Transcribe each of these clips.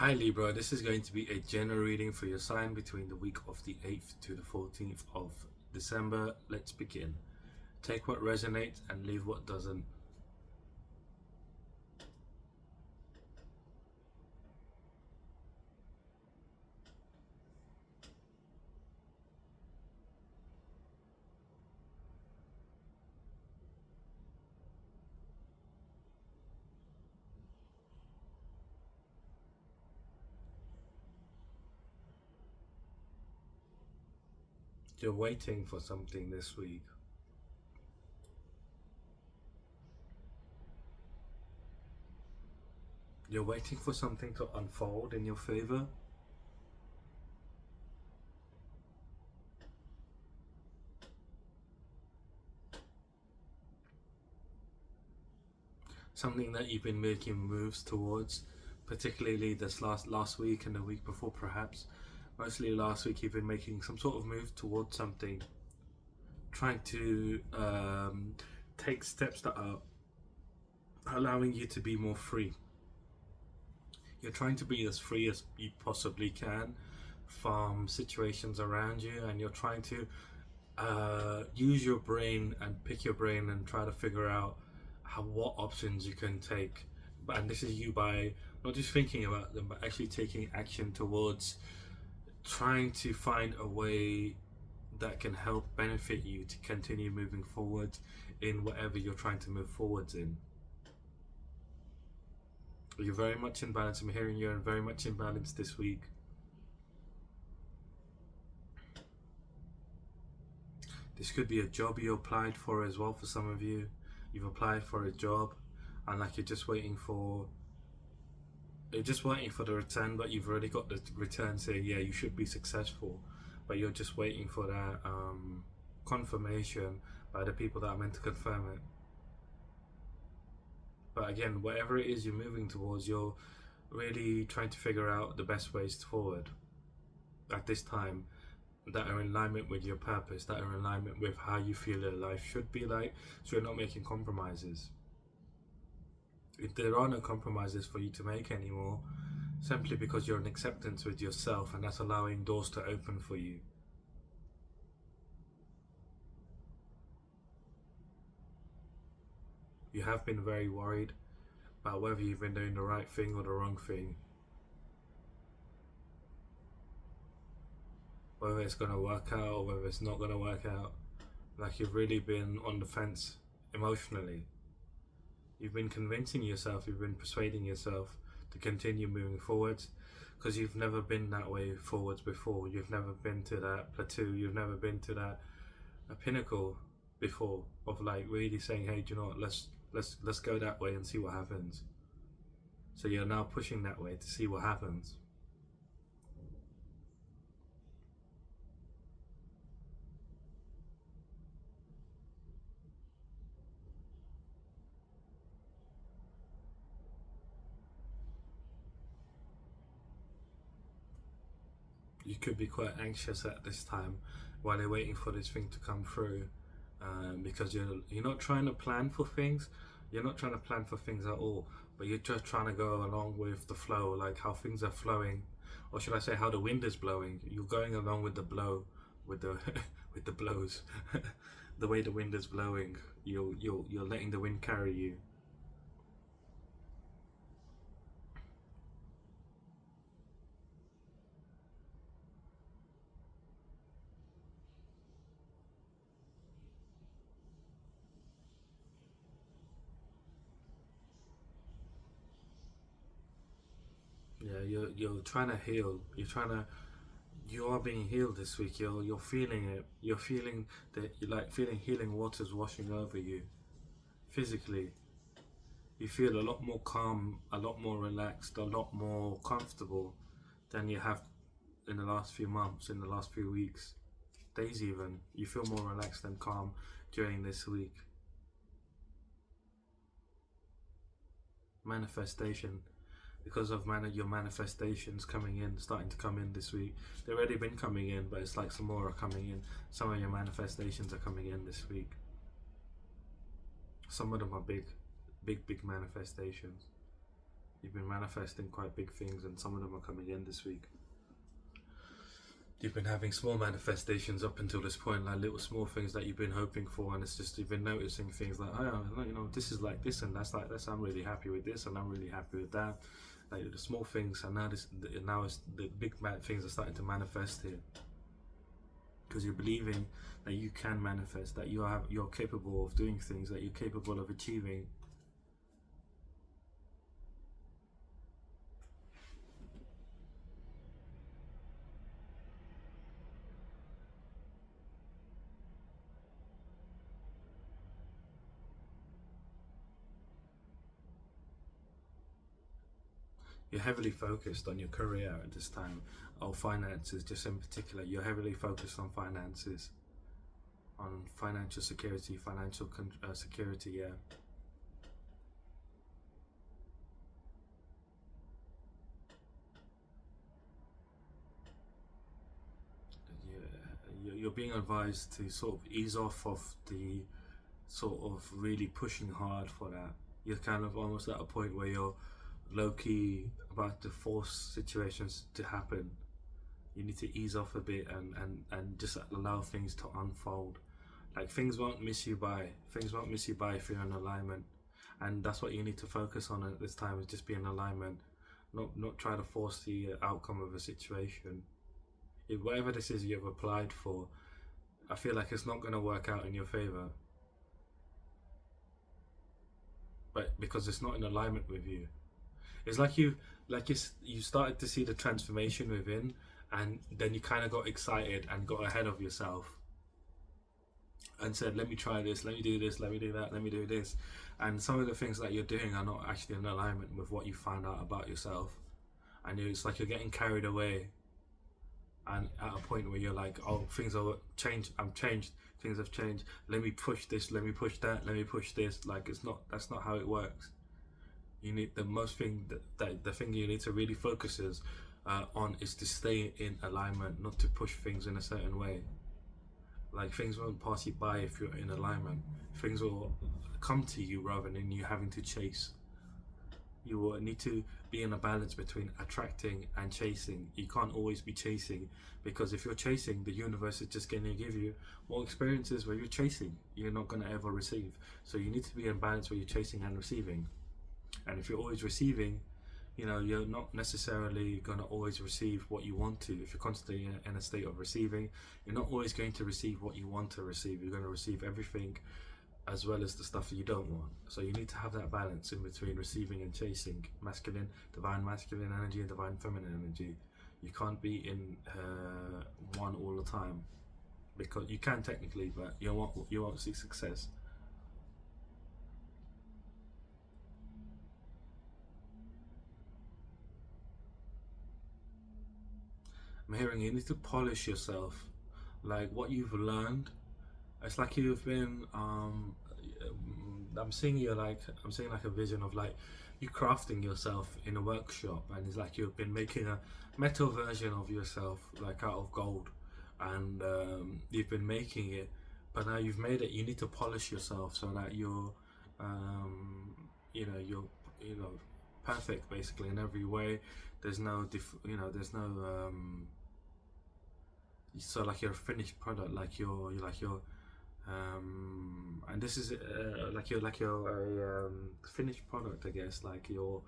Hi Libra, this is going to be a general reading for your sign between the week of the 8th to the 14th of December. Let's begin. Take what resonates and leave what doesn't. You're waiting for something this week. You're waiting for something to unfold in your favor. Something that you've been making moves towards, particularly this last week and the week before perhaps. Mostly last week you've been making some sort of move towards something. Trying to take steps that are allowing you to be more free. You're trying to be as free as you possibly can from situations around you, and you're trying to use your brain and pick your brain and try to figure out what options you can take. And this is you by not just thinking about them, but actually taking action towards trying to find a way that can help benefit you to continue moving forward in whatever you're trying to move forwards in. You're very much in balance. I'm hearing you're very much in balance this week. This could be a job you applied for as well for some of you. You've applied for a job and like you're just waiting for the return, but you've already got the return saying, yeah, you should be successful, but you're just waiting for that confirmation by the people that are meant to confirm it. But again, whatever it is you're moving towards, you're really trying to figure out the best ways forward at this time that are in alignment with your purpose, that are in alignment with how you feel your life should be like, so you're not making compromises. If there are no compromises for you to make anymore, simply because you're in acceptance with yourself, and that's allowing doors to open for you. You have been very worried about whether you've been doing the right thing or the wrong thing, whether it's going to work out or whether it's not going to work out. Like you've really been on the fence emotionally. You've been convincing yourself, you've been persuading yourself to continue moving forwards, because you've never been that way forwards before. You've never been to that plateau, you've never been to that pinnacle before of like really saying, hey, do you know what, let's go that way and see what happens. So you're now pushing that way to see what happens. You could be quite anxious at this time while you're waiting for this thing to come through, because you're not trying to plan for things. You're not trying to plan for things at all, but you're just trying to go along with the flow, like how things are flowing, or should I say how the wind is blowing. You're going along with the blow, with the with the blows, the way the wind is blowing. You're letting the wind carry you. Yeah, you're trying to heal. You are being healed this week. You're feeling it. You're feeling that you're like feeling healing waters washing over you physically. You feel a lot more calm, a lot more relaxed, a lot more comfortable than you have in the last few months, in the last few weeks, days even. You feel more relaxed and calm during this week. Manifestation. Because of your manifestations coming in, starting to come in this week. They've already been coming in, but it's like some more are coming in. Some of your manifestations are coming in this week. Some of them are big manifestations. You've been manifesting quite big things, and some of them are coming in this week. You've been having small manifestations up until this point, like little small things that you've been hoping for, and it's just you've been noticing things like, oh, this is like this, and that's like this. I'm really happy with this, and I'm really happy with that. Like the small things, and now it's the big things are starting to manifest here, because you're believing that you can manifest, that you're capable of doing things, that you're capable of achieving. You're heavily focused on your career at this time, or finances, just in particular. You're heavily focused on finances, on financial security, security, yeah. You're being advised to sort of ease off of the sort of really pushing hard for that. You're kind of almost at a point where you're low-key about to force situations to happen. You need to ease off a bit and just allow things to unfold. Like things won't miss you by. Things won't miss you by if you're in alignment. And that's what you need to focus on at this time, is just be in alignment. Not try to force the outcome of a situation. If whatever this is you've applied for, I feel like it's not going to work out in your favor. But because it's not in alignment with you. It's like you started to see the transformation within, and then you kind of got excited and got ahead of yourself and said, let me try this, let me do this, let me do that, let me do this. And some of the things that you're doing are not actually in alignment with what you found out about yourself. And it's like you're getting carried away, and at a point where you're like, oh, things are changed, I'm changed, things have changed, let me push this, let me push that, let me push this. Like, that's not how it works. You need the thing you need to really focus on is to stay in alignment, not to push things in a certain way. Like, things won't pass you by if you're in alignment. Things will come to you rather than you having to chase. You will need to be in a balance between attracting and chasing. You can't always be chasing, because if you're chasing, the universe is just going to give you more experiences where you're chasing. You're not going to ever receive. So you need to be in balance where you're chasing and receiving. And if you're always receiving, you're not necessarily going to always receive what you want to. If you're constantly in a state of receiving, you're not always going to receive what you want to receive. You're going to receive everything as well as the stuff that you don't want. So you need to have that balance in between receiving and chasing. Divine masculine energy and divine feminine energy. You can't be in one all the time, because you can technically, but you won't see success. I'm hearing you need to polish yourself. Like what you've learned, it's like you've been. I'm seeing like a vision of like you crafting yourself in a workshop, and it's like you've been making a metal version of yourself, like out of gold, and you've been making it, but now you've made it. You need to polish yourself so that you're, you're, perfect basically in every way. There's no, so like you're a finished product, like you're and this is like you're a finished product, I guess. Like you're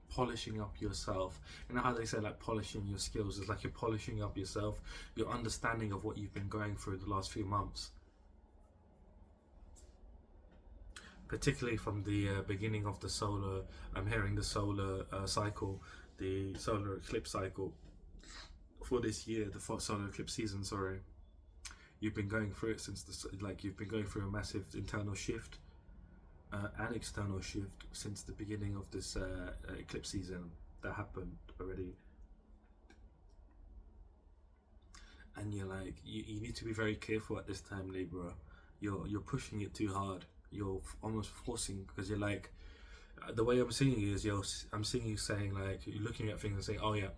polishing up yourself. You know how they say like polishing your skills? It's like you're polishing up yourself, your understanding of what you've been going through the last few months, particularly from the beginning of the solar. I'm hearing the solar cycle, the solar eclipse cycle for this year, the solar eclipse season. Sorry, you've been going through it since you've been going through a massive internal shift and external shift since the beginning of this eclipse season that happened already. And you're like, you need to be very careful at this time, Libra. You're pushing it too hard. You're almost forcing, because you're like, the way I'm seeing you is I'm seeing you saying, like, you're looking at things and saying, oh yeah,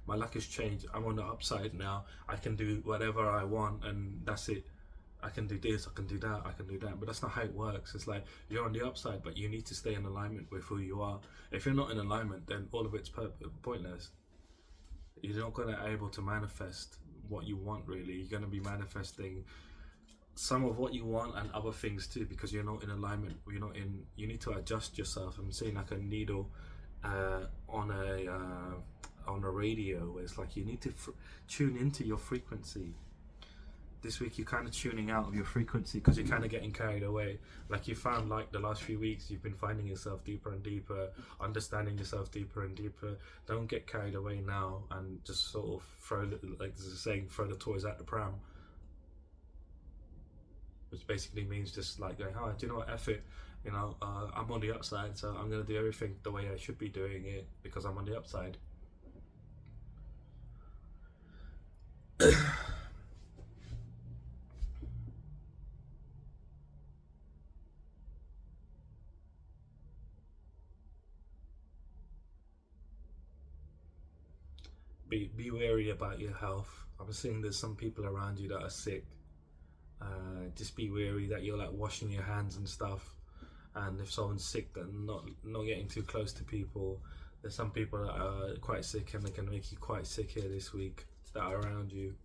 my luck has changed, I'm on the upside now, I can do whatever I want, and that's it. I can do this, I can do that, I can do that. But that's not how it works. It's like you're on the upside, but you need to stay in alignment with who you are. If you're not in alignment, then all of it's pointless. You're not going to be able to manifest what you want, really. You're going to be manifesting some of what you want and other things too, because you're not in alignment. You need to adjust yourself. I'm saying like a needle on a radio, where it's like you need to tune into your frequency. This week you're kind of tuning out of your frequency because you're kind of getting carried away. Like you found, like the last few weeks, you've been finding yourself deeper and deeper, understanding yourself deeper and deeper. Don't get carried away now and just sort of throw, like there's a saying, throw the toys at the pram. Which basically means just like going, oh, do you know what, F it. I'm on the upside, so I'm going to do everything the way I should be doing it because I'm on the upside. Be wary about your health. I'm seeing there's some people around you that are sick. Just be wary that you're like washing your hands and stuff. And if someone's sick, then not getting too close to people. There's some people that are quite sick and they can make you quite sick here this week that are around you.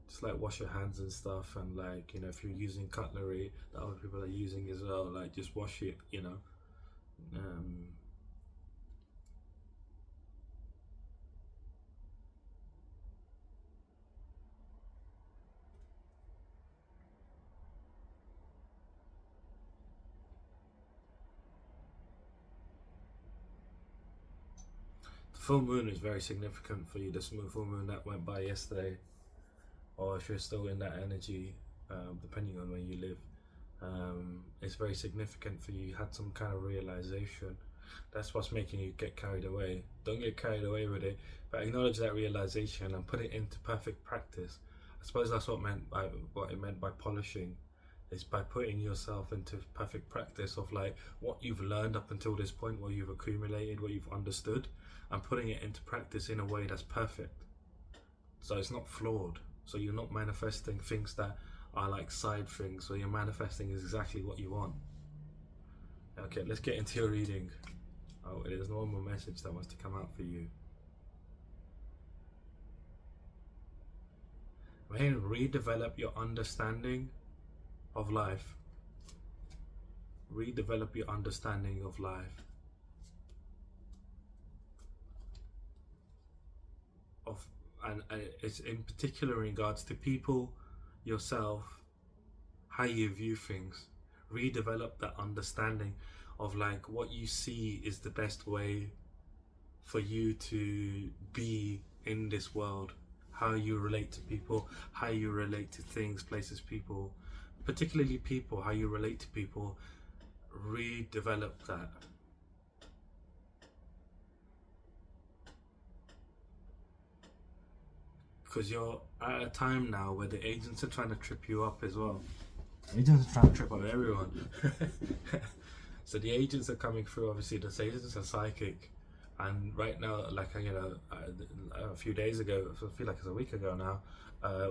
Just like wash your hands and stuff, and like, if you're using cutlery that other people are using as well, like just wash it, full moon is very significant for you. This full moon that went by yesterday, or if you're still in that energy, depending on where you live, it's very significant for you. You had some kind of realization. That's what's making you get carried away. Don't get carried away with it, but acknowledge that realization and put it into perfect practice. I suppose that's what it meant by polishing. Is by putting yourself into perfect practice of like what you've learned up until this point, what you've accumulated, what you've understood, and putting it into practice in a way that's perfect. So it's not flawed. So you're not manifesting things that are like side things. So you're manifesting exactly what you want. Okay, let's get into your reading. Oh, there's one more message that wants to come out for you. I'm hearing redevelop your understanding of life. Redevelop your understanding of life. And it's in particular in regards to people, yourself, how you view things. Redevelop that understanding of like what you see is the best way for you to be in this world. How you relate to people, how you relate to things, places, people, particularly people, how you relate to people. Redevelop that. Because you're at a time now where the agents are trying to trip you up as well. Agents are trying to trip up everyone. So the agents are coming through. Obviously, the agents are psychic, and right now, like a few days ago, I feel like it's a week ago now,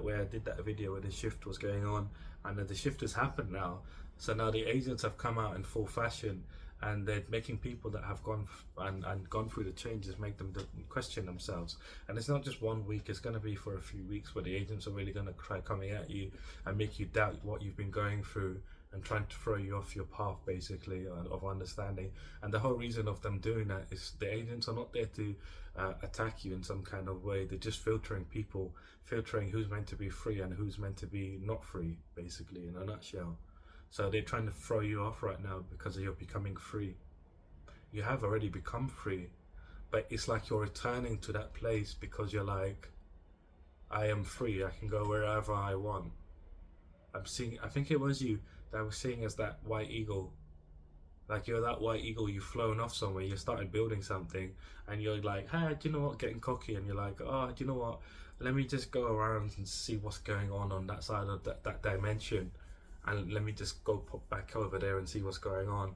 where I did that video where the shift was going on, and the shift has happened now. So now the agents have come out in full fashion, and they're making people that have gone through the changes, make them question themselves. And it's not just 1 week, it's going to be for a few weeks where the agents are really going to try coming at you and make you doubt what you've been going through and trying to throw you off your path, basically, of understanding. And the whole reason of them doing that is the agents are not there to attack you in some kind of way. They're just filtering people, filtering who's meant to be free and who's meant to be not free, basically, in a nutshell. So they're trying to throw you off right now because you're becoming free. You have already become free, but it's like you're returning to that place because you're like, I am free, I can go wherever I want. I think it was you that was seeing as that white eagle. Like you're that white eagle, you've flown off somewhere, you started building something, and you're like, hey, do you know what, getting cocky, and you're like, oh, do you know what, let me just go around and see what's going on that side of that dimension. And let me just go pop back over there and see what's going on.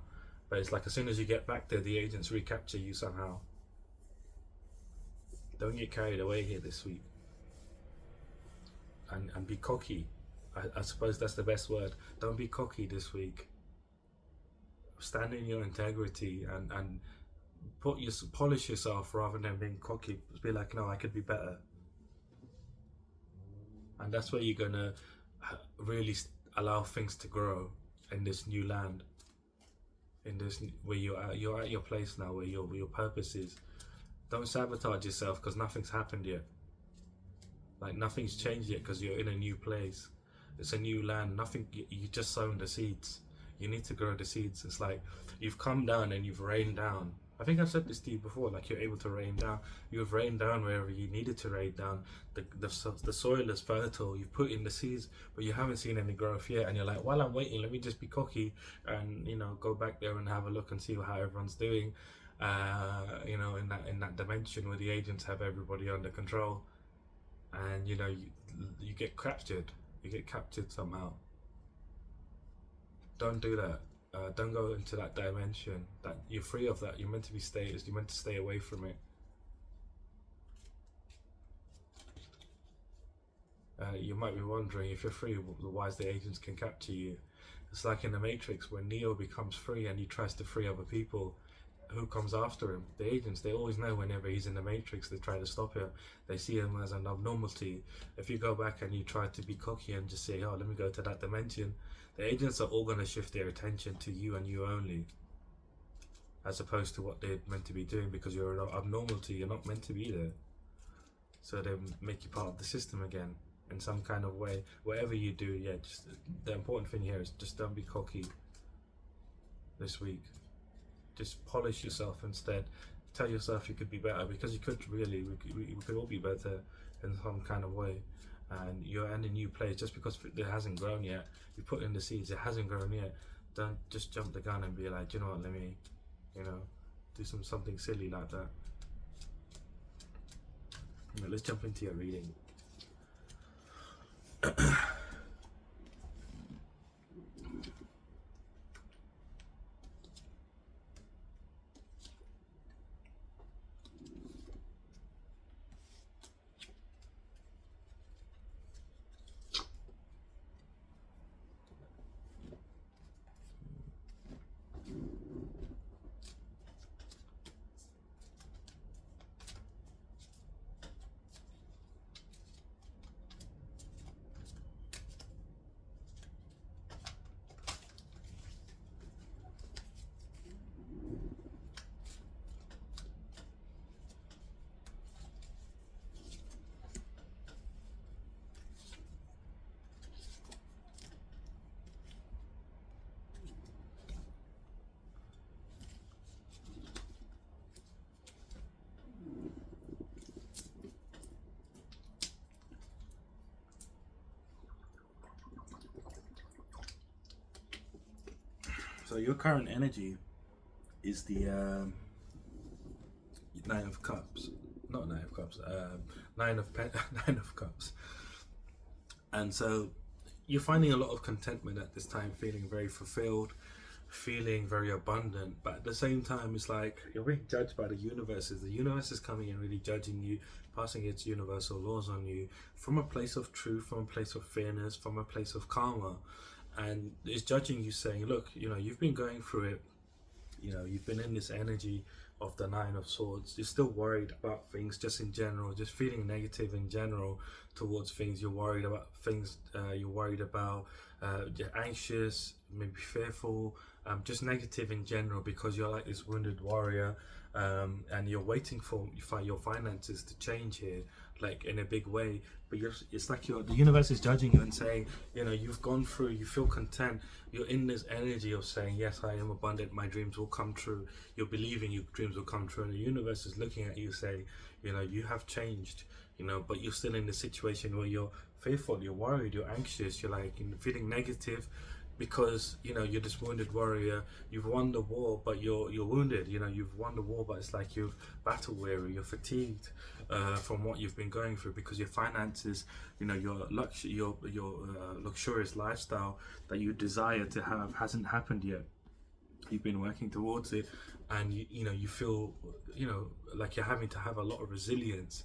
But it's like as soon as you get back there, the agents recapture you somehow. Don't get carried away here this week. And be cocky. I suppose that's the best word. Don't be cocky this week. Stand in your integrity and polish yourself rather than being cocky. Be like, no, I could be better. And that's where you're gonna really allow things to grow in this new land. In this where you're at your place now, where your purpose is. Don't sabotage yourself because nothing's happened yet. Like nothing's changed yet because you're in a new place. It's a new land. Nothing. You just sown the seeds. You need to grow the seeds. It's like you've come down and you've rained down. I think I've said this to you before. Like you're able to rain down. You've rained down wherever you needed to rain down. The soil is fertile. You've put in the seeds, but you haven't seen any growth yet. And you're like, while I'm waiting, let me just be cocky and go back there and have a look and see how everyone's doing. In that dimension where the agents have everybody under control, and you get captured. You get captured somehow. Don't do that. Don't go into that dimension. That you're free of that. You're meant to be status. You're meant to stay away from it. You might be wondering, if you're free, why is the agents can capture you? It's like in the Matrix when Neo becomes free and he tries to free other people. Who comes after him? The agents. They always know whenever he's in the Matrix, they try to stop him. They see him as an abnormality. If you go back and you try to be cocky and just say, oh, let me go to that dimension, the agents are all going to shift their attention to you and you only, as opposed to what they're meant to be doing, because you're an abnormality. You're not meant to be there. So they make you part of the system again in some kind of way. Whatever you do, just the important thing here is just don't be cocky this week. Just polish yourself instead. Tell yourself you could be better, because you could really. We could all be better in some kind of way. And you're in a new place. Just because it hasn't grown yet, you put in the seeds, it hasn't grown yet. Don't just jump the gun and be like, you know what, let me, do something silly like that. Let's jump into your reading. So your current energy is the Nine of Cups, not Nine of Cups, Nine of Cups, and so you're finding a lot of contentment at this time, feeling very fulfilled, feeling very abundant. But at the same time, it's like you're being judged by the universe. The universe is coming and really judging you, passing its universal laws on you from a place of truth, from a place of fairness, from a place of karma. And it's judging you, saying, look, you've been going through it, you've been in this energy of the Nine of Swords. You're still worried about things just in general, just feeling negative in general towards things. You're worried about things, you're anxious, maybe fearful, just negative in general, because you're like this wounded warrior, and you're waiting for your finances to change here, like in a big way. But it's like the universe is judging you and saying, you've gone through, you feel content, you're in this energy of saying, yes, I am abundant, my dreams will come true. You're believing your dreams will come true, and the universe is looking at you saying, you have changed, but you're still in the situation where you're fearful, you're worried, you're anxious, you're like feeling negative, because you're this wounded warrior. You've won the war, but you're wounded. You've won the war, but it's like you're battle weary, you're fatigued from what you've been going through, because your finances, your luxurious lifestyle that you desire to have hasn't happened yet. You've been working towards it, and you feel like you're having to have a lot of resilience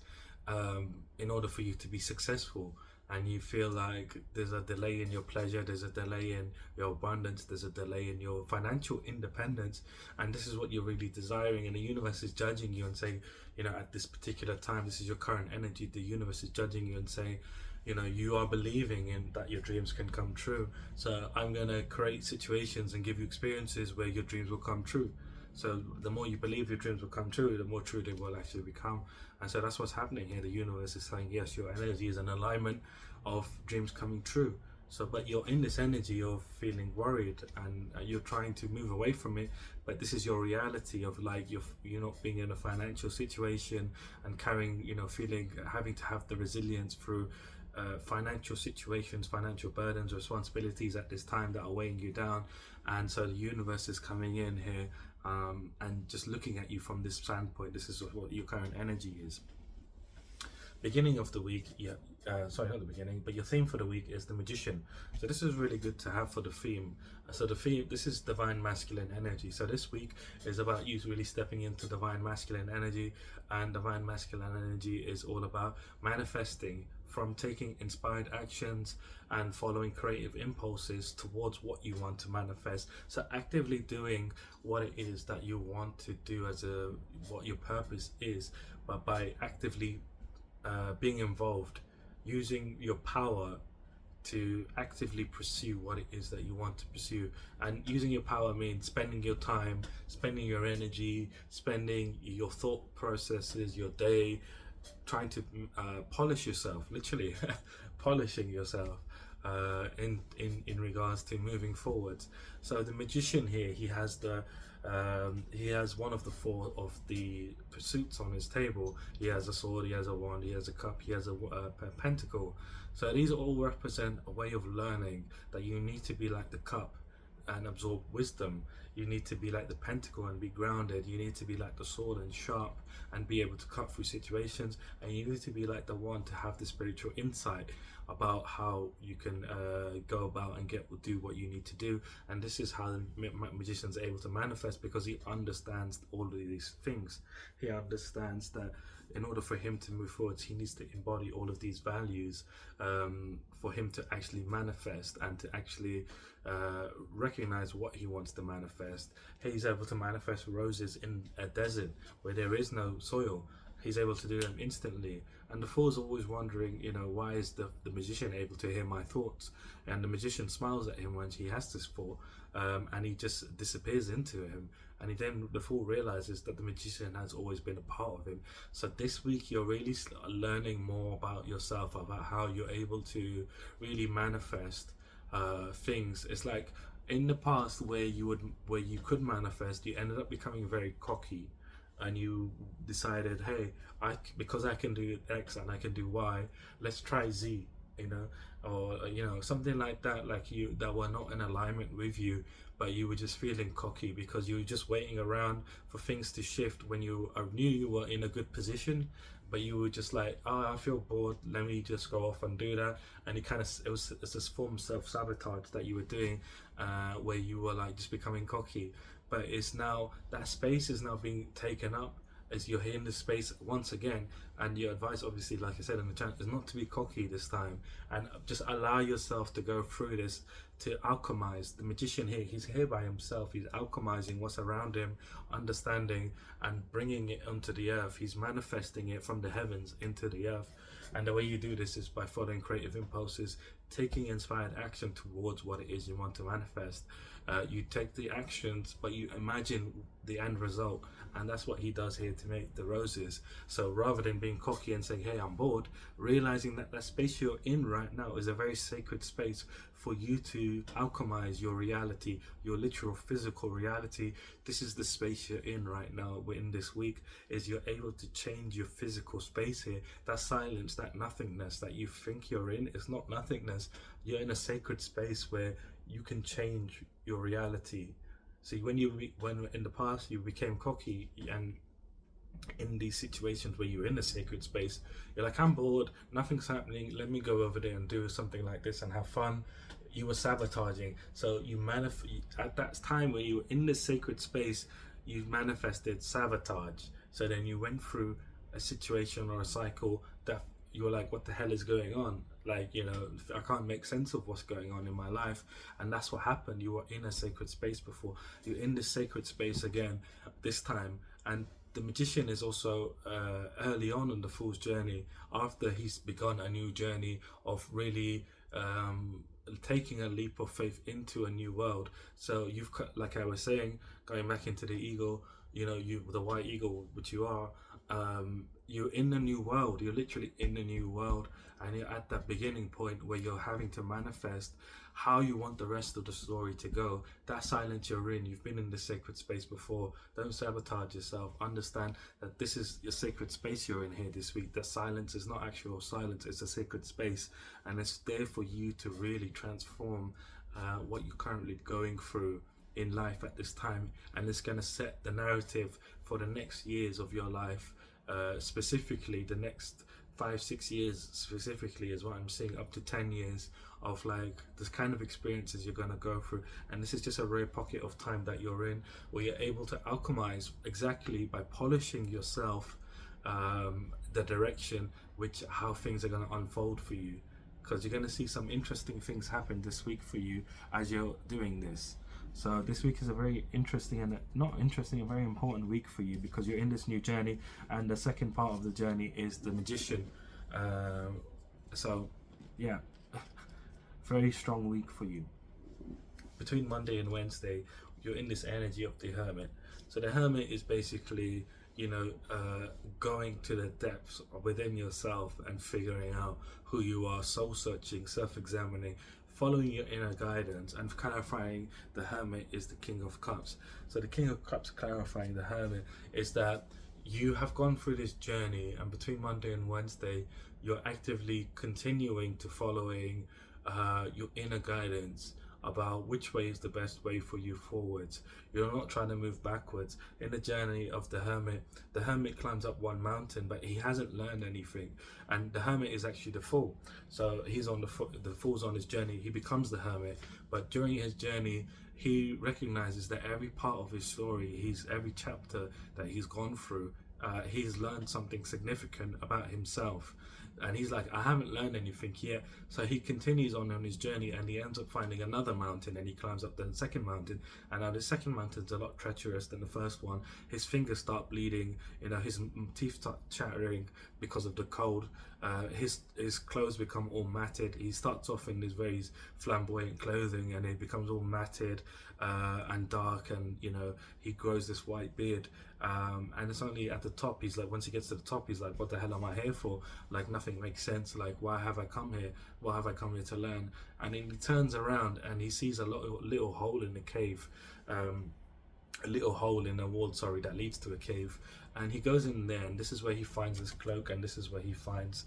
in order for you to be successful. and you feel like there's a delay in your pleasure, there's a delay in your abundance, there's a delay in your financial independence, and this is what you're really desiring, and the universe is judging you and saying, at this particular time, this is your current energy, the universe is judging you and saying, you are believing in that your dreams can come true. So I'm going to create situations and give you experiences where your dreams will come true. So the more you believe your dreams will come true, the more true they will actually become. And so that's what's happening here. The universe is saying, yes, your energy is an alignment of dreams coming true. So, but you're in this energy of feeling worried, and you're trying to move away from it. But this is your reality of like you're not being in a financial situation and carrying, feeling having to have the resilience through financial situations, financial burdens, responsibilities at this time that are weighing you down. And so the universe is coming in here and just looking at you from this standpoint. This is what your current energy is. Beginning of the week, sorry, not the beginning, but your theme for the week is the Magician. So this is really good to have for the theme. So the theme, this is divine masculine energy. So this week is about you really stepping into divine masculine energy, and divine masculine energy is all about manifesting from taking inspired actions and following creative impulses towards what you want to manifest. So actively doing what it is that you want to do what your purpose is, but by actively being involved, using your power to actively pursue what it is that you want to pursue. And using your power means spending your time, spending your energy, spending your thought processes, your day, trying to polish yourself, literally polishing yourself in regards to moving forwards. So the Magician here, he has one of the four of the pursuits on his table. He has a sword, he has a wand, he has a cup, he has a pentacle. So these all represent a way of learning that you need to be like the cup and absorb wisdom. You need to be like the pentacle and be grounded. You need to be like the sword and sharp and be able to cut through situations. And you need to be like the one to have the spiritual insight about how you can go about and do what you need to do. And this is how the magician is able to manifest, because he understands all of these things. He understands that in order for him to move forward, he needs to embody all of these values for him to actually manifest and to actually recognize what he wants to manifest. He's able to manifest roses in a desert where there is no soil. He's able to do them instantly. And the fool's always wondering, why is the magician able to hear my thoughts? And the magician smiles at him when he has this thought, and he just disappears into him. And the fool realizes that the magician has always been a part of him. So this week you're really learning more about yourself, about how you're able to really manifest things. It's like in the past where you could manifest, you ended up becoming very cocky, and you decided, hey, because I can do X and I can do Y, let's try Z, or something like that, that were not in alignment with you, but you were just feeling cocky because you were just waiting around for things to shift when you knew you were in a good position, but you were just like, I feel bored, let me just go off and do that. And it's this form of self-sabotage that you were doing, where you were like just becoming cocky. But it's now, that space is now being taken up as you're in the space once again. And your advice, obviously, like I said in the chat, is not to be cocky this time, and just allow yourself to go through this, to alchemize. The magician here, he's here by himself. He's alchemizing what's around him, understanding and bringing it onto the earth. He's manifesting it from the heavens into the earth. And the way you do this is by following creative impulses, taking inspired action towards what it is you want to manifest. You take the actions, but you imagine the end result. And that's what he does here to make the roses. So rather than being cocky and saying, hey, I'm bored, realizing that that space you're in right now is a very sacred space for you to alchemize your reality, your literal physical reality. This is the space you're in right now. We're in this week, is you're able to change your physical space here. That silence, that nothingness that you think you're in, is not nothingness. You're in a sacred space where you can change your reality. See, when in the past you became cocky, and in these situations where you're in a sacred space, you're like, I'm bored, nothing's happening, let me go over there and do something like this and have fun. You were sabotaging. So at that time where you were in this sacred space, you manifested sabotage. So then you went through a situation or a cycle that you're like, what the hell is going on? Like, I can't make sense of what's going on in my life. And that's what happened. You were in a sacred space before. You're in this sacred space again this time. And the magician is also early on in the fool's journey, after he's begun a new journey of really taking a leap of faith into a new world. So you've, like I was saying, going back into the eagle, the white eagle, which you are, you're in a new world. You're literally in a new world, and you're at that beginning point where you're having to manifest how you want the rest of the story to go. That silence you're in, you've been in the sacred space before. Don't sabotage yourself. Understand that this is your sacred space you're in here this week. That silence is not actual silence, it's a sacred space, and it's there for you to really transform what you're currently going through in life at this time. And it's going to set the narrative for the next years of your life, specifically the next 5-6 years specifically is what I'm seeing, up to 10 years of like this kind of experiences you're going to go through. And this is just a rare pocket of time that you're in, where you're able to alchemize exactly by polishing yourself the direction how things are going to unfold for you, because you're going to see some interesting things happen this week for you as you're doing this. So this week is a very interesting, and not interesting, a very important week for you, because you're in this new journey, and the second part of the journey is the magician. So yeah, very strong week for you. Between Monday and Wednesday, you're in this energy of the hermit. So the hermit is basically, going to the depths within yourself and figuring out who you are, soul searching, self-examining, following your inner guidance, and clarifying. The hermit is the King of Cups. So the King of Cups clarifying the hermit is that you have gone through this journey, and between Monday and Wednesday, you're actively continuing to following your inner guidance about which way is the best way for you forwards. You're not trying to move backwards. In the journey of the hermit climbs up one mountain, but he hasn't learned anything. And the hermit is actually the fool. So he's on the fool's on his journey. He becomes the hermit, but during his journey, he recognizes that every part of his story, every chapter that he's gone through, he's learned something significant about himself. And he's like, I haven't learned anything yet. So he continues on his journey, and he ends up finding another mountain, and he climbs up the second mountain. And now the second mountain's a lot treacherous than the first one. His fingers start bleeding, his teeth start chattering because of the cold. His clothes become all matted. He starts off in this very flamboyant clothing, and it becomes all matted and dark, and he grows this white beard. And it's only at the top, he's like, once he gets to the top, he's like, what the hell am I here for? Like, nothing makes sense. Like, why have I come here? What have I come here to learn? And then he turns around and he sees a little hole in the cave, a little hole in a wall, that leads to a cave. And he goes in there, and this is where he finds this cloak, and this is where he finds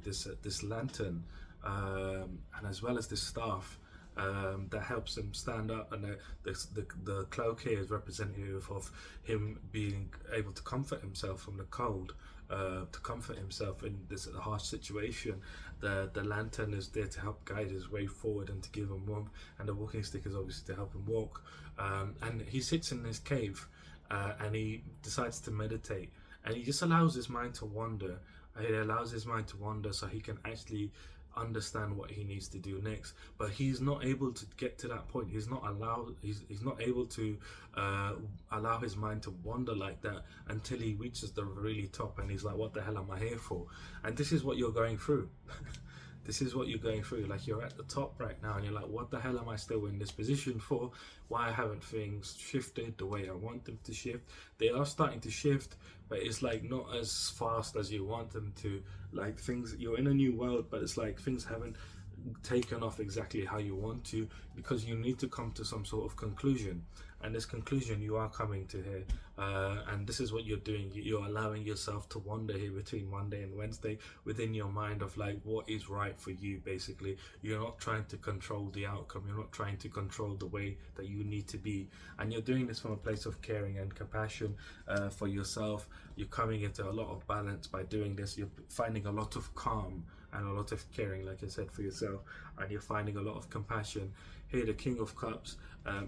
this lantern, and as well as this staff that helps him stand up. And the cloak here is representative of him being able to comfort himself from the cold, to comfort himself in this harsh situation. The lantern is there to help guide his way forward and to give him warmth, and the walking stick is obviously to help him walk. And he sits in this cave, and he decides to meditate, and he just allows his mind to wander. He allows his mind to wander so he can actually understand what he needs to do next. But he's not able to get to that point. He's not able to allow his mind to wander like that until he reaches the really top, and he's like, what the hell am I here for? And this is what you're going through. This is what you're going through. Like, you're at the top right now, and you're like, what the hell am I still in this position for? Why haven't things shifted the way I want them to shift? They are starting to shift, but it's like not as fast as you want them to. Like, things, you're in a new world, but it's like things haven't taken off exactly how you want to, because you need to come to some sort of conclusion. And this conclusion you are coming to here, and this is what you're doing. You're allowing yourself to wander here between Monday and Wednesday within your mind of like what is right for you. Basically, you're not trying to control the outcome. You're not trying to control the way that you need to be, and you're doing this from a place of caring and compassion for yourself. You're coming into a lot of balance by doing this. You're finding a lot of calm and a lot of caring, like I said, for yourself, and you're finding a lot of compassion. Here, the King of Cups,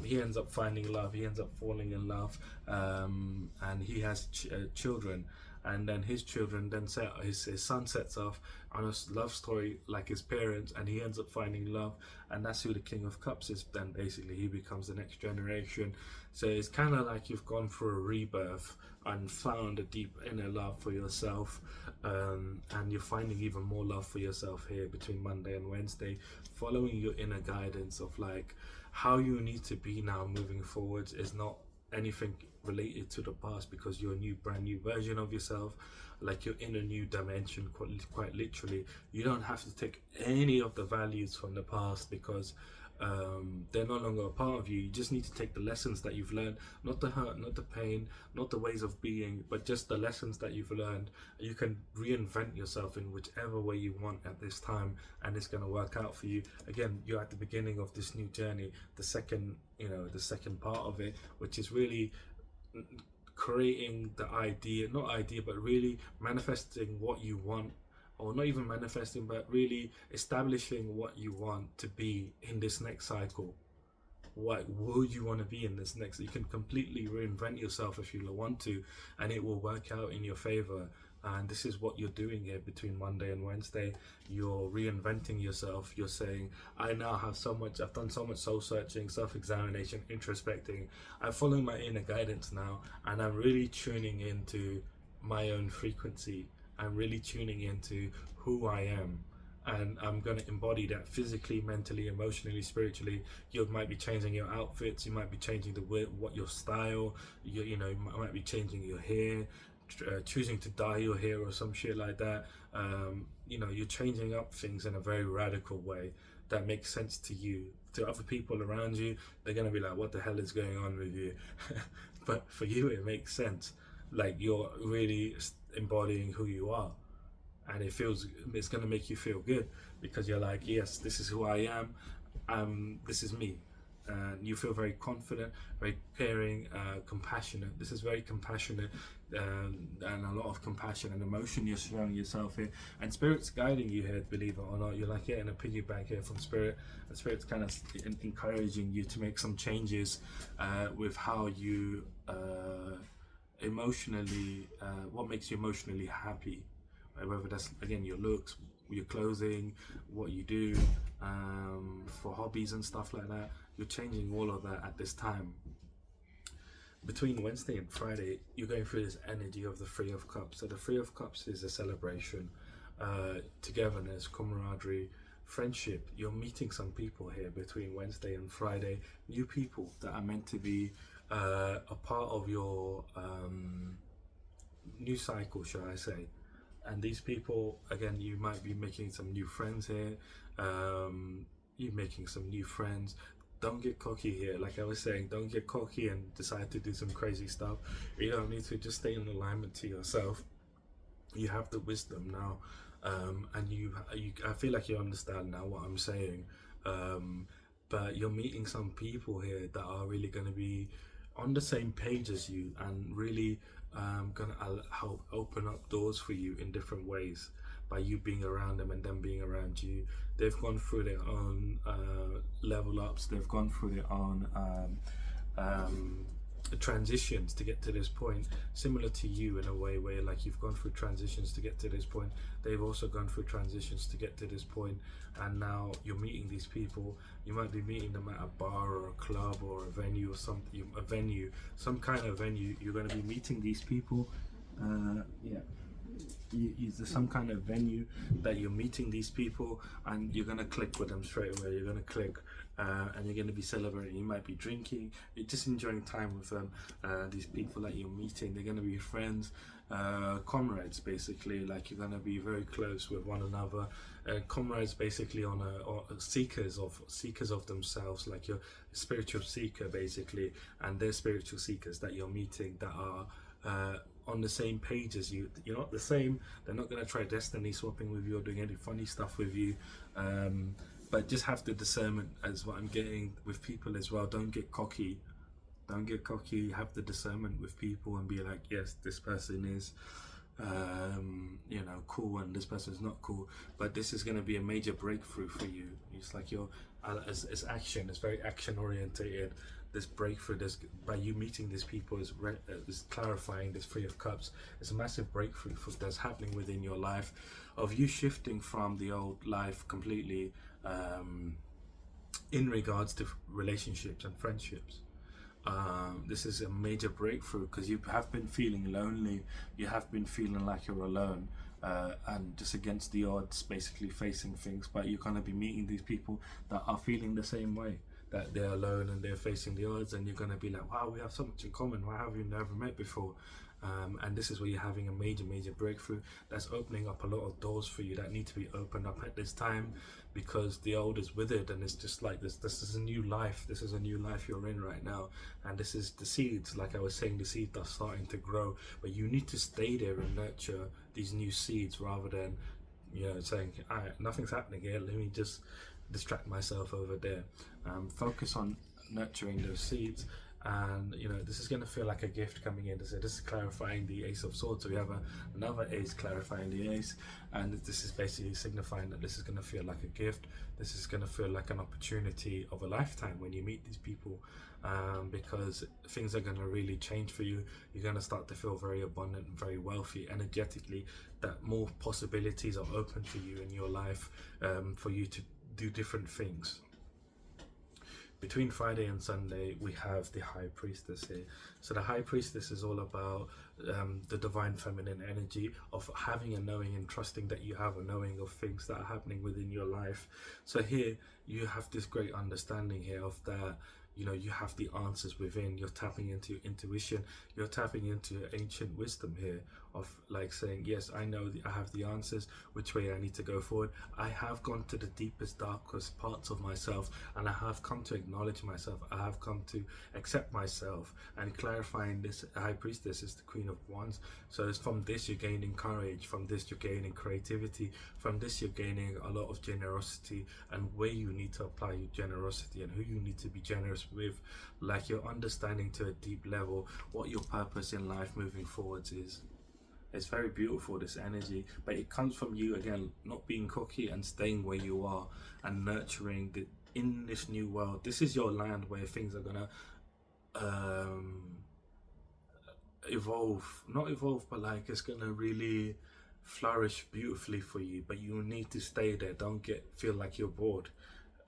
he ends up finding love. He ends up falling in love, and he has children. and then his children then his son sets off on a love story like his parents, and he ends up finding love, and that's who the King of Cups is. Then basically he becomes the next generation. So it's kind of like you've gone through a rebirth and found a deep inner love for yourself, and you're finding even more love for yourself here between Monday and Wednesday, following your inner guidance of like how you need to be now moving forwards. Is not anything related to the past, because you're a new brand new version of yourself, like you're in a new dimension, quite literally. You don't have to take any of the values from the past, because they're no longer a part of you. You just need to take the lessons that you've learned, not the hurt, not the pain, not the ways of being, but just the lessons that you've learned. You can reinvent yourself in whichever way you want at this time, and it's going to work out for you. Again, you're at the beginning of this new journey, the second part of it, which is really creating the idea, but really manifesting what you want, or not even manifesting, but really establishing what you want to be in this next cycle. What would you want to be in this next? You can completely reinvent yourself if you want to, and it will work out in your favor. And this is what you're doing here between Monday and Wednesday. You're reinventing yourself. You're saying, I now have I've done so much soul searching, self-examination, introspecting. I'm following my inner guidance now, and I'm really tuning into my own frequency. I'm really tuning into who I am, and I'm going to embody that physically, mentally, emotionally, spiritually. You might be changing your outfits, you might be changing what your style, you might be changing your hair, choosing to dye your hair or some shit like that. You're changing up things in a very radical way that makes sense to you. To other people around you, they're going to be like, what the hell is going on with you? But for you, it makes sense. Like, you're really embodying who you are, and it's going to make you feel good, because you're like, yes, this is who I am, this is me. And you feel very confident, very caring, compassionate. This is very compassionate, and a lot of compassion and emotion you're showing yourself here, and Spirit's guiding you here, believe it or not. You're like getting a piggyback here from Spirit, and Spirit's kind of encouraging you to make some changes with how you emotionally, what makes you emotionally happy, right? Whether that's, again, your looks, your clothing, what you do, for hobbies and stuff like that. You're changing all of that at this time. Between Wednesday and Friday, you're going through this energy of the Three of Cups. So the Three of Cups is a celebration, togetherness, camaraderie, friendship. You're meeting some people here between Wednesday and Friday, new people that are meant to be a part of your new cycle, shall I say. And these people, again, you might be making some new friends here. You're making some new friends. Don't get cocky here. Like I was saying, don't get cocky and decide to do some crazy stuff. You don't need to. Just stay in alignment to yourself. You have the wisdom now, and I feel like you understand now what I'm saying. But you're meeting some people here that are really going to be on the same page as you, and really going to help open up doors for you in different ways by you being around them and them being around you. They've gone through their own level ups. They've gone through their own transitions to get to this point, similar to you in a way, where like you've gone through transitions to get to this point. They've also gone through transitions to get to this point, and now you're meeting these people. You might be meeting them at a bar or a club or a venue or some kind of venue. You're going to be meeting these people. There's some kind of venue that you're meeting these people, and you're going to click with them straight away. You're going to click, and you're going to be celebrating. You might be drinking, you're just enjoying time with them. These people that you're meeting, they're going to be friends, comrades, basically. Like, you're going to be very close with one another. Comrades, basically, or seekers of themselves, like your spiritual seeker, basically, and they're spiritual seekers that you're meeting that are on the same page as you. You're not the same. They're not going to try destiny swapping with you or doing any funny stuff with you, but just have the discernment, as what I'm getting with people as well. Don't get cocky. Have the discernment with people and be like, yes, this person is cool, and this person is not cool, but this is going to be a major breakthrough for you. It's like it's action. It's very action orientated. this breakthrough, this by you meeting these people is clarifying this Three of Cups. It's a massive breakthrough that's happening within your life, of you shifting from the old life completely, in regards to relationships and friendships. This is a major breakthrough because you have been feeling lonely, you have been feeling like you're alone, and just against the odds, basically facing things. But you're going to be meeting these people that are feeling the same way, that they're alone and they're facing the odds, and you're going to be like, wow, we have so much in common, why have we never met before? And this is where you're having a major breakthrough that's opening up a lot of doors for you that need to be opened up at this time, because the old is withered, and it's just like this is a new life. This is a new life you're in right now, and this is the seeds. Like I was saying, the seeds are starting to grow, but you need to stay there and nurture these new seeds, rather than saying, all right, nothing's happening here, let me just distract myself over there. Focus on nurturing those seeds. And this is going to feel like a gift coming in. This is clarifying the Ace of Swords. So we have another ace clarifying the ace, and this is basically signifying that this is going to feel like a gift. This is going to feel like an opportunity of a lifetime when you meet these people, because things are going to really change for you. You're going to start to feel very abundant and very wealthy energetically, that more possibilities are open to you in your life, for you to do different things. Between Friday and Sunday, we have the High Priestess here. So the High Priestess is all about the divine feminine energy of having a knowing and trusting that you have a knowing of things that are happening within your life. So here you have this great understanding here of that, you have the answers within. You're tapping into your intuition. You're tapping into ancient wisdom here, of like saying, yes, I know I have the answers, which way I need to go forward. I have gone to the deepest, darkest parts of myself, and I have come to acknowledge myself. I have come to accept myself. And clarifying this High Priestess is the Queen of Wands. So it's from this you're gaining courage, from this you're gaining creativity, from this you're gaining a lot of generosity, and where you need to apply your generosity and who you need to be generous with. Like you're understanding to a deep level what your purpose in life moving forwards is. It's very beautiful, this energy, but it comes from you again, not being cocky and staying where you are and nurturing in this new world. This is your land where things are gonna not evolve, but like it's gonna really flourish beautifully for you. But you need to stay there. Don't feel like you're bored.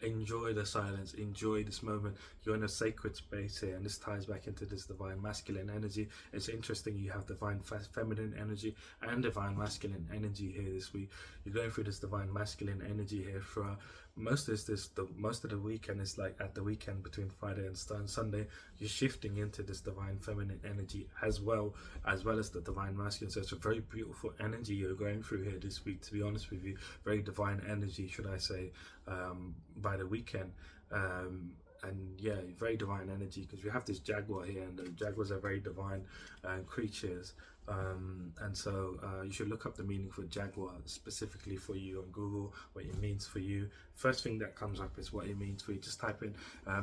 Enjoy the silence, enjoy this moment. You're in a sacred space here, and this ties back into this divine masculine energy. It's interesting, you have divine feminine energy and divine masculine energy here this week. You're going through this divine masculine energy here for most of the weekend. Is like at the weekend between Friday and Sunday, you're shifting into this divine feminine energy as well as the divine masculine. So it's a very beautiful energy you're going through here this week, to be honest with you. Very divine energy, should I say, by the weekend. And yeah, very divine energy, because we have this jaguar here, and the jaguars are very divine creatures. And so you should look up the meaning for jaguar specifically for you on Google, what it means for you. First thing that comes up is what it means for you. Just type in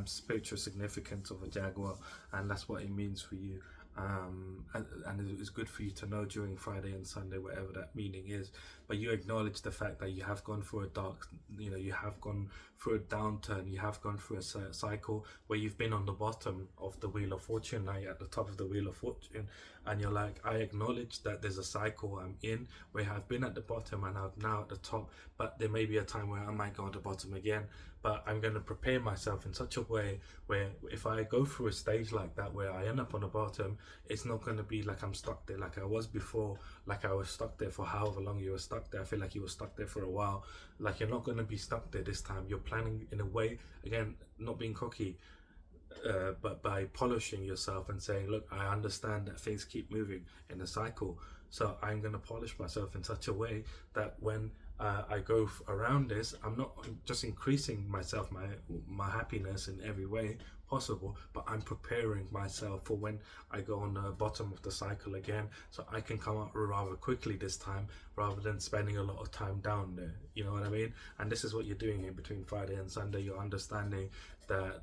spiritual significance of a jaguar, and that's what it means for you. And it's good for you to know during Friday and Sunday, whatever that meaning is. But you acknowledge the fact that you have gone through a dark, you have gone through a downturn, you have gone through a cycle where you've been on the bottom of the Wheel of Fortune, now you're at the top of the Wheel of Fortune, and you're like, I acknowledge that there's a cycle I'm in where I've been at the bottom and I'm now at the top, but there may be a time where I might go at the bottom again. But I'm going to prepare myself in such a way where if I go through a stage like that where I end up on the bottom, it's not going to be like I'm stuck there like I was before, like I was stuck there for however long you were stuck there. I feel like you were stuck there for a while. Like you're not going to be stuck there this time. You're planning in a way, again, not being cocky, but by polishing yourself and saying, look, I understand that things keep moving in a cycle. So I'm going to polish myself in such a way that when I go around this, I'm not just increasing myself, my happiness in every way possible, but I'm preparing myself for when I go on the bottom of the cycle again, so I can come up rather quickly this time, rather than spending a lot of time down there. You know what I mean? And this is what you're doing here between Friday and Sunday. You're understanding that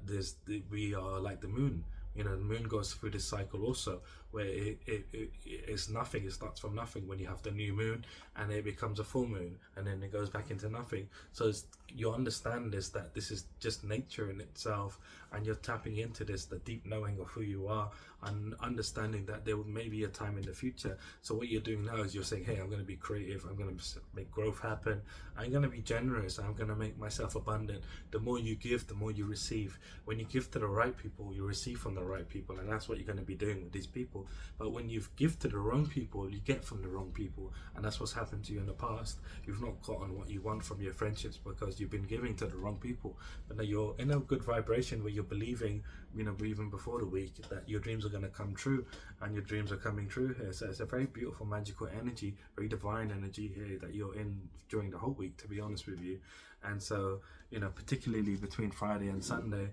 we are like the moon. The moon goes through this cycle also, where it's nothing. It starts from nothing when you have the new moon, and it becomes a full moon, and then it goes back into nothing. So you understand this, that this is just nature in itself, and you're tapping into this, the deep knowing of who you are, and understanding that there may be a time in the future. So what you're doing now is you're saying, hey, I'm going to be creative, I'm going to make growth happen, I'm going to be generous, I'm going to make myself abundant. The more you give, the more you receive. When you give to the right people, you receive from the right people, and that's what you're going to be doing with these people. But when you give to the wrong people, you get from the wrong people, and that's what's happened to you in the past. You've not gotten what you want from your friendships because you've been giving to the wrong people. But now you're in a good vibration where you're believing, even before the week, that your dreams are going to come true, and your dreams are coming true here. So it's a very beautiful, magical energy, very divine energy here that you're in during the whole week, to be honest with you. And so, particularly between Friday and Sunday,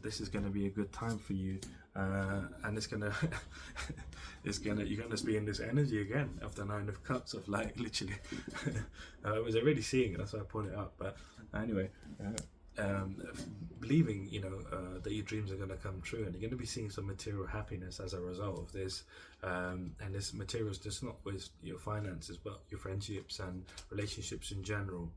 this is going to be a good time for you, and you're going to be in this energy again of the Nine of Cups, of like literally. I was already seeing it, that's why I pulled it up. But anyway, believing that your dreams are going to come true, and you're going to be seeing some material happiness as a result of this. And this material is just not with your finances, but your friendships and relationships in general.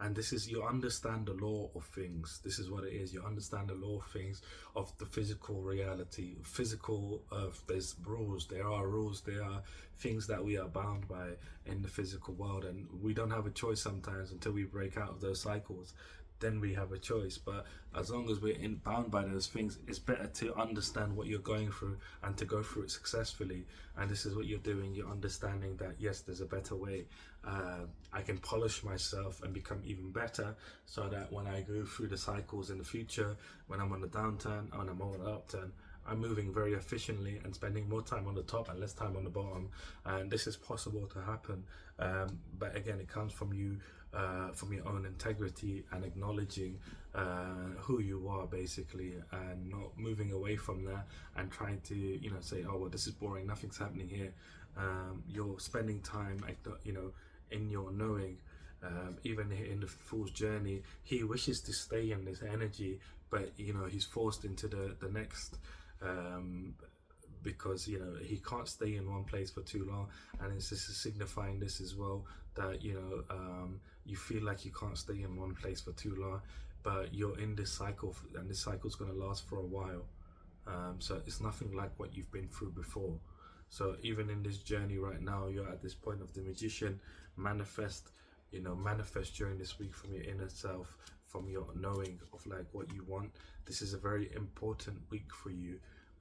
And this is, you understand the law of things. This is what it is. You understand the law of things, of the physical reality, physical of there's rules. There are rules. There are things that we are bound by in the physical world, and we don't have a choice sometimes until we break out of those cycles. Then we have a choice. But as long as we're bound by those things, it's better to understand what you're going through and to go through it successfully. And this is what you're doing. You're understanding that yes, there's a better way. I can polish myself and become even better, so that when I go through the cycles in the future, when I'm on the downturn and I'm on the upturn, I'm moving very efficiently and spending more time on the top and less time on the bottom. And this is possible to happen. But again, it comes from you, from your own integrity, and acknowledging who you are, basically, and not moving away from that and trying to say, oh well, this is boring, nothing's happening here. You're spending time in your knowing. Even in the Fool's journey, he wishes to stay in this energy, but he's forced into the next, because he can't stay in one place for too long. And it's just signifying this as well, that you feel like you can't stay in one place for too long, but you're in this cycle, and this cycle's going to last for a while. So it's nothing like what you've been through before. So even in this journey right now, you're at this point of the Magician. Manifest during this week from your inner self, from your knowing of like what you want. This is a very important week for you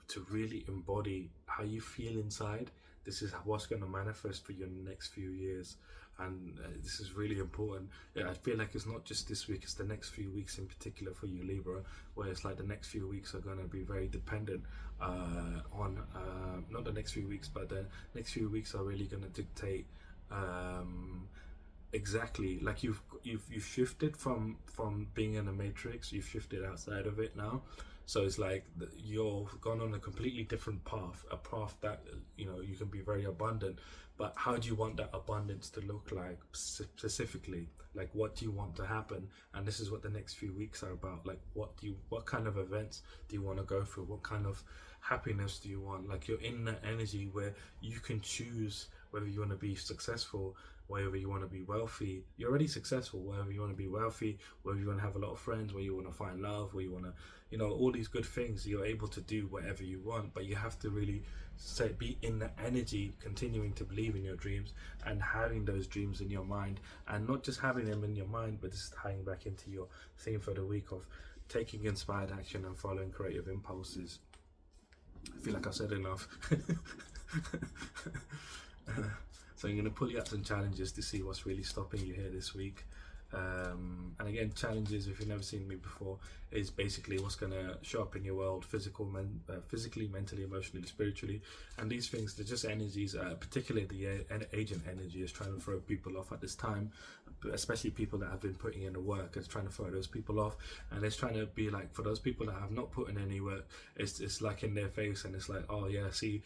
to really embody how you feel inside. This is what's going to manifest for you in the next few years. And this is really important. I feel like it's not just this week, it's the next few weeks in particular for you, Libra, where it's like the next few weeks are going to be very dependent on, not the next few weeks, but the next few weeks are really going to dictate exactly, like you've shifted from being in a matrix, you've shifted outside of it now. So it's like you've gone on a completely different path, a path that you can be very abundant. But how do you want that abundance to look like specifically? Like, what do you want to happen? And this is what the next few weeks are about. Like, what kind of events do you want to go through? What kind of happiness do you want? Like, you're in that energy where you can choose whether you want to be successful, whether you want to be wealthy. You're already successful. Whether you want to be wealthy, whether you want to have a lot of friends, whether you want to find love, whether you want to, all these good things. You're able to do whatever you want, but you have to really be in the energy, continuing to believe in your dreams and having those dreams in your mind, and not just having them in your mind, but just tying back into your theme for the week of taking inspired action and following creative impulses. I feel like I said enough. So I'm going to pull you up some challenges to see what's really stopping you here this week. And again, challenges, if you've never seen me before, is basically what's going to show up in your world, physically, mentally, emotionally, spiritually. And these things, they're just energies, particularly the agent energy is trying to throw people off at this time, especially people that have been putting in the work. It's trying to throw those people off, and it's trying to be like, for those people that have not put in any work, it's like in their face, and it's like, oh yeah, see,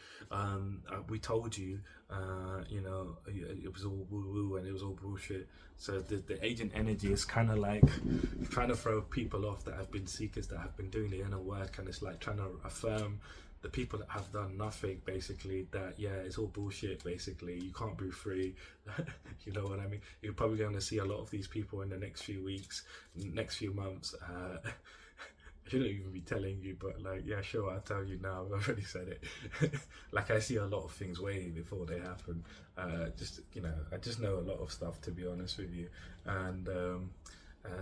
we told you, it was all woo-woo and it was all bullshit. So the agent energy is kind of like trying to throw people off that have been seekers, that have been doing the inner work, and it's like trying to affirm the people that have done nothing, basically, that yeah, it's all bullshit. Basically, you can't be free. You know what I mean? You're probably going to see a lot of these people in the next few weeks, next few months. I shouldn't even be telling you, but like, yeah, sure, I'll tell you now. I've already said it. Like, I see a lot of things way before they happen. Just, you know, I just know a lot of stuff, to be honest with you. And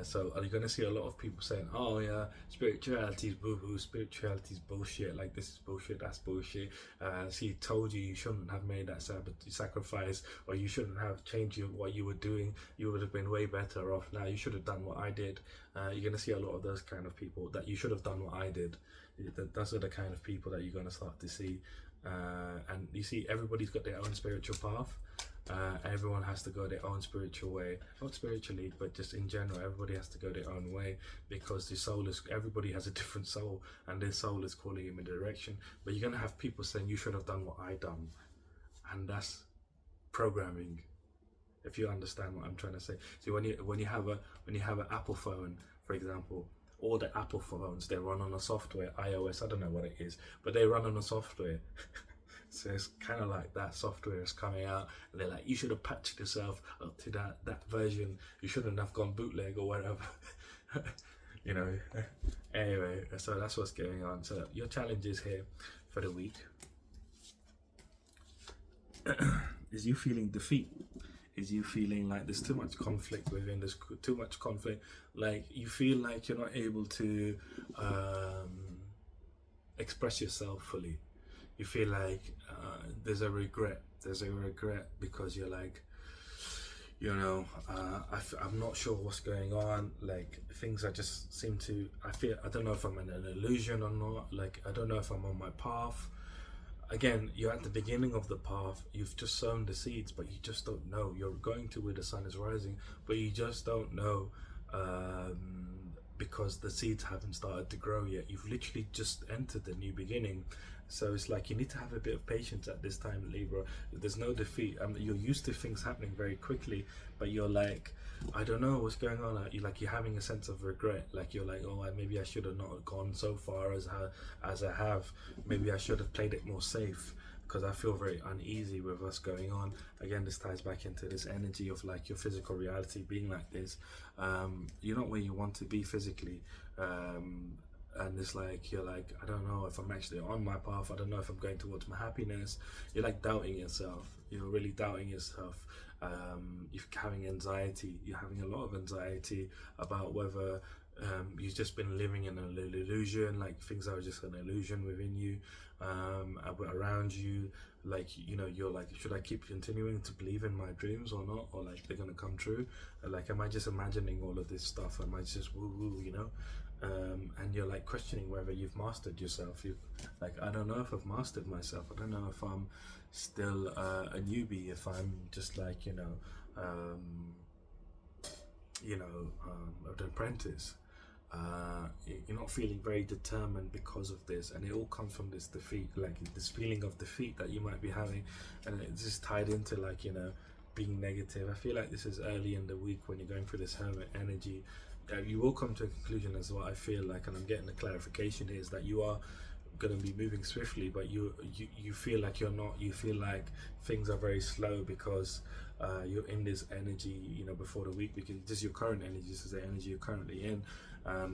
so are you going to see a lot of people saying, oh yeah, spirituality's boo-hoo, spirituality's bullshit, like this is bullshit, that's bullshit. See, told you shouldn't have made that sacrifice, or you shouldn't have changed what you were doing. You would have been way better off now. You should have done what I did. You're going to see a lot of those kind of people, that you should have done what I did. Those are the kind of people that you're going to start to see. And you see, everybody's got their own spiritual path. Everyone has to go their own spiritual way, not spiritually, but just in general. Everybody has to go their own way, because the soul is, everybody has a different soul, and their soul is calling him in a direction. But you're gonna have people saying you should have done what I done, and that's programming. If you understand what I'm trying to say. See, when you have an Apple phone, for example, all the Apple phones, they run on a software, iOS, I don't know what it is, but they run on a software. So it's kind of like that software is coming out, and they're like, you should have patched yourself up to that version. You shouldn't have gone bootleg or whatever. You know. Anyway, so that's what's going on. So your challenges here for the week is you feeling defeat. Is you feeling like there's too much conflict within, there's too much conflict, like you feel like you're not able to express yourself fully. You feel like there's a regret because you're like, you know, I'm not sure what's going on. Like, things I just seem to, I don't know if I'm in an illusion or not. Like, I don't know if I'm on my path. Again, you're at the beginning of the path. You've just sown the seeds, but you just don't know. You're going to where the sun is rising, but you just don't know, because the seeds haven't started to grow yet. You've literally just entered the new beginning. So it's like you need to have a bit of patience at this time, Libra. There's no defeat. You're used to things happening very quickly, but you're like, I don't know what's going on. You're having a sense of regret. Like, you're like, oh, maybe I should have not gone so far as I have. Maybe I should have played it more safe, because I feel very uneasy with what's going on. Again, this ties back into this energy of like your physical reality being like this. You're not where you want to be physically. And it's like, you're like, I don't know if I'm actually on my path. I don't know if I'm going towards my happiness. You're like doubting yourself. You're really doubting yourself. You're having anxiety. You're having a lot of anxiety about whether you've just been living in an illusion, like things are just an illusion within you, around you. Like, you know, you're like, should I keep continuing to believe in my dreams or not? Or like, they're gonna come true? Like, am I just imagining all of this stuff? Am I just woo-woo, you know? And you're like questioning whether you've mastered yourself. You like, I don't know if I've mastered myself. I don't know if I'm still a newbie, if I'm just like, you know, an apprentice. You're not feeling very determined because of this, and it all comes from this defeat, like this feeling of defeat that you might be having, and it's just tied into like, you know, being negative. I feel like this is early in the week when you're going through this hermit energy. You will come to a conclusion, as what I feel like, and I'm getting the clarification here, is that you are going to be moving swiftly, but you feel like you're not. You feel like things are very slow because you're in this energy, you know, before the week, because this is your current energy. This is the energy you're currently in.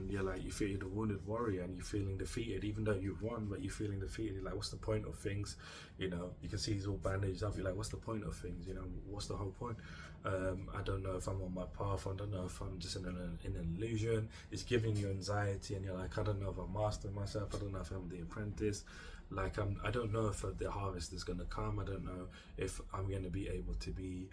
You're like, you feel you're the wounded warrior, and you're feeling defeated, even though you've won, but you're feeling defeated. You're like, what's the point of things? You know, you can see he's all bandaged up. You're like, what's the point of things? You know, what's the whole point? I don't know if I'm on my path. I don't know if I'm just in an illusion. It's giving you anxiety, and you're like, I don't know if I'm mastering myself. I don't know if I'm the apprentice. Like, I don't know if the harvest is going to come. I don't know if I'm going to be able to be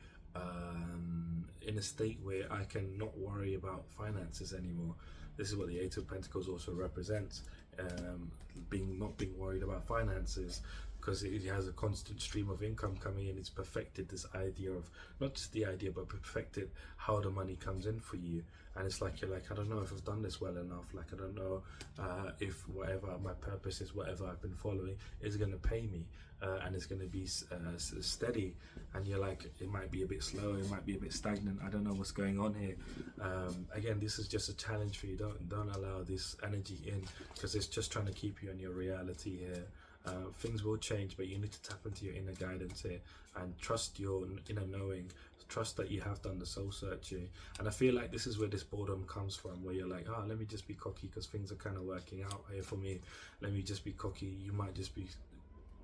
in a state where I can not worry about finances anymore. This is what the Eight of Pentacles also represents, not being worried about finances, because it has a constant stream of income coming in. It's perfected this idea of, not just the idea, but perfected how the money comes in for you. And it's like, you're like, I don't know if I've done this well enough. Like, I don't know if whatever my purpose is, whatever I've been following, is going to pay me, and it's going to be steady. And you're like, it might be a bit slow, it might be a bit stagnant. I don't know what's going on here. Again, this is just a challenge for you. Don't allow this energy in, because it's just trying to keep you in your reality here. Things will change, but you need to tap into your inner guidance here and trust your inner knowing. Trust that you have done the soul searching. And I feel like this is where this boredom comes from, where you're like, oh, let me just be cocky because things are kind of working out here for me. Let me just be cocky. You might just be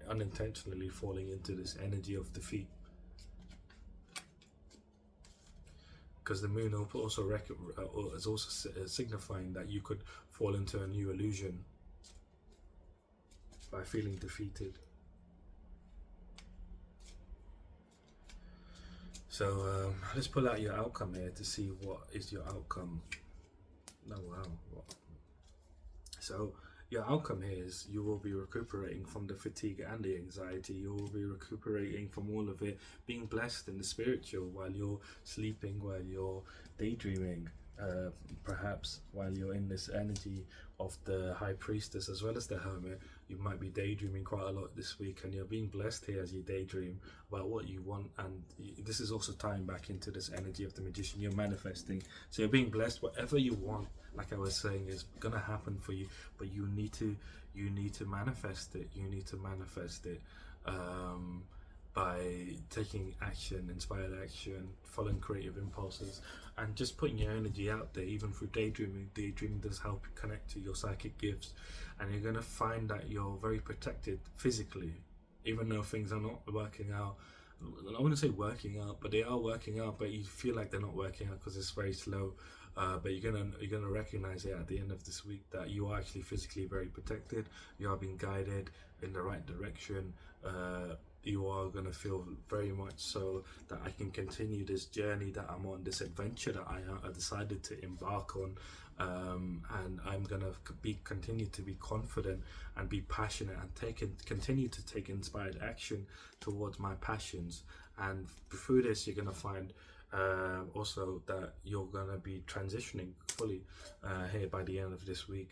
unintentionally falling into this energy of defeat, because the moon also is also signifying that you could fall into a new illusion by feeling defeated. So let's pull out your outcome here to see what is your outcome. Oh wow. So your outcome here is you will be recuperating from the fatigue and the anxiety. You will be recuperating from all of it, being blessed in the spiritual while you're sleeping, while you're daydreaming, perhaps while you're in this energy of the high priestess as well as the hermit. You might be daydreaming quite a lot this week, and you're being blessed here as you daydream about what you want. And this is also tying back into this energy of the magician. You're manifesting, so you're being blessed. Whatever you want, like I was saying, is gonna happen for you, but you need to manifest it. You need to manifest it by taking action, inspired action, following creative impulses, and just putting your energy out there, even through daydreaming. Daydreaming does help you connect to your psychic gifts, and you're going to find that you're very protected physically, even though things are not working out. I wouldn't say working out, but they are working out, but you feel like they're not working out because it's very slow. But you're gonna recognize it at the end of this week that you are actually physically very protected. You are being guided in the right direction. You are going to feel very much so that I can continue this journey that I'm on, this adventure that I decided to embark on, and I'm going to continue to be confident and be passionate and continue to take inspired action towards my passions. And through this, you're going to find also that you're going to be transitioning fully here by the end of this week.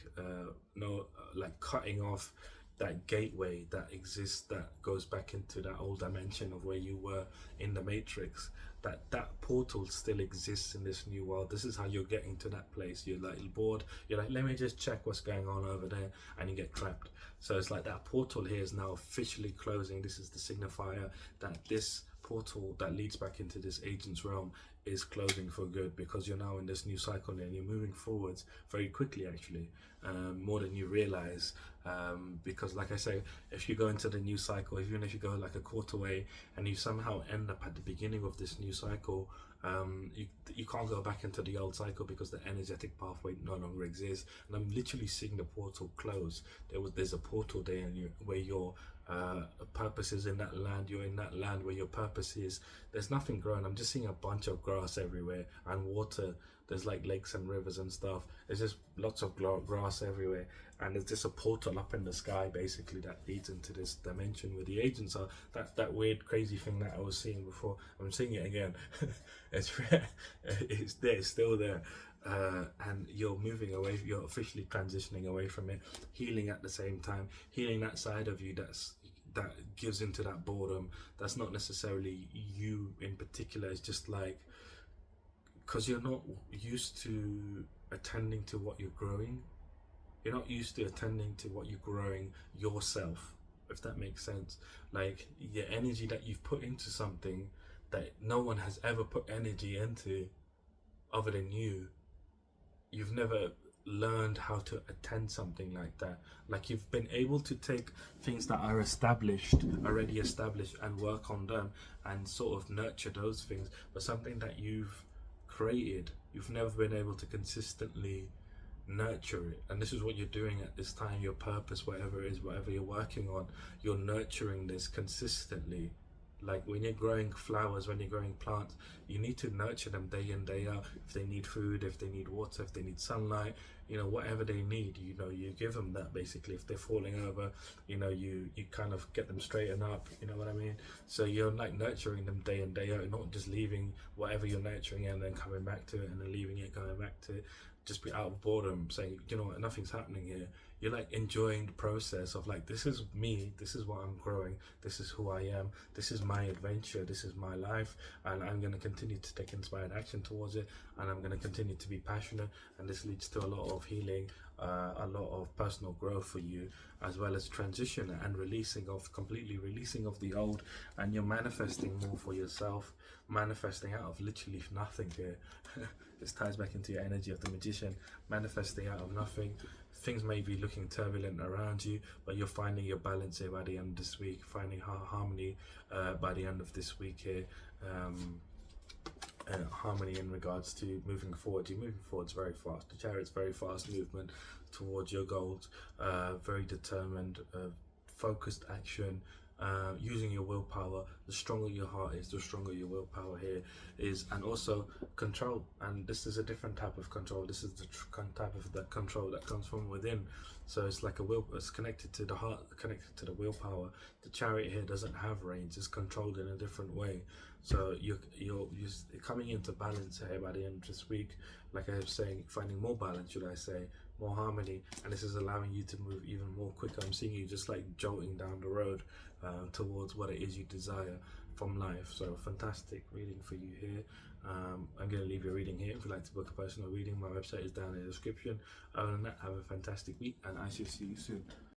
Like cutting off that gateway that exists, that goes back into that old dimension of where you were in the Matrix. That portal still exists in this new world. This is how you're getting to that place. You're like bored, you're like, let me just check what's going on over there, and you get trapped. So it's like that portal here is now officially closing. This is the signifier that this portal that leads back into this agent's realm is closing for good, because you're now in this new cycle and you're moving forwards very quickly, actually, more than you realize. Because like I say, if you go into the new cycle, even if you go like a quarter way and you somehow end up at the beginning of this new cycle, you can't go back into the old cycle because the energetic pathway no longer exists. And I'm literally seeing the portal close. There's a portal there, and where your purpose is in that land. You're in that land where your purpose is. There's nothing growing. I'm just seeing a bunch of grass everywhere and water. There's like lakes and rivers and stuff. There's just lots of grass everywhere, and there's just a portal up in the sky basically that leads into this dimension where the agents are. That weird crazy thing that I was seeing before, I'm seeing it again. It's there, it's still there. And you're moving away, you're officially transitioning away from it, healing at the same time, healing that side of you that gives into that boredom. That's not necessarily you in particular. It's just like, because you're not used to attending to what you're growing. You're not used to attending to what you're growing yourself, if that makes sense. Like your energy that you've put into something that no one has ever put energy into other than you. You've never learned how to attend something like that. Like you've been able to take things that are already established, and work on them and sort of nurture those things. But something that you've created, you've never been able to consistently nurture it. And this is what you're doing at this time. Your purpose, whatever it is, whatever you're working on, you're nurturing this consistently. Like when you're growing flowers, when you're growing plants, you need to nurture them day in, day out. If they need food, if they need water, if they need sunlight, whatever they need, you give them that basically. If they're falling over, you kind of get them straightened up, you know what I mean? So you're like nurturing them day in, day out, not just leaving whatever you're nurturing and then coming back to it and then leaving it, going back to it. Just be out of boredom, saying, you know what, nothing's happening here. You're like enjoying the process of like, this is me, this is what I'm growing, this is who I am, this is my adventure, this is my life, and I'm going to continue to take inspired action towards it, and I'm going to continue to be passionate, and this leads to a lot of healing, a lot of personal growth for you, as well as transition and completely releasing of the old, and you're manifesting more for yourself, manifesting out of literally nothing here. This ties back into your energy of the magician, manifesting out of nothing. Things may be looking turbulent around you, but you're finding your balance here by the end of this week, finding harmony by the end of this week here. Harmony in regards to moving forward. You're moving forwards very fast. The Chariot's very fast movement towards your goals, very determined, focused action, using your willpower. The stronger your heart is, the stronger your willpower here is, and also control. And this is a different type of control. This is the type of that control that comes from within. So it's like a will. It's connected to the heart, connected to the willpower. The Chariot here doesn't have reins. It's controlled in a different way. So you're coming into balance here by the end of this week. Like I was saying, finding more balance, should I say, more harmony, and this is allowing you to move even more quicker. I'm seeing you just like jolting down the road towards what it is you desire from life. So fantastic reading for you here. I'm going to leave your reading here. If you'd like to book a personal reading, my website is down in the description. Other than that, have a fantastic week, and I shall see you soon.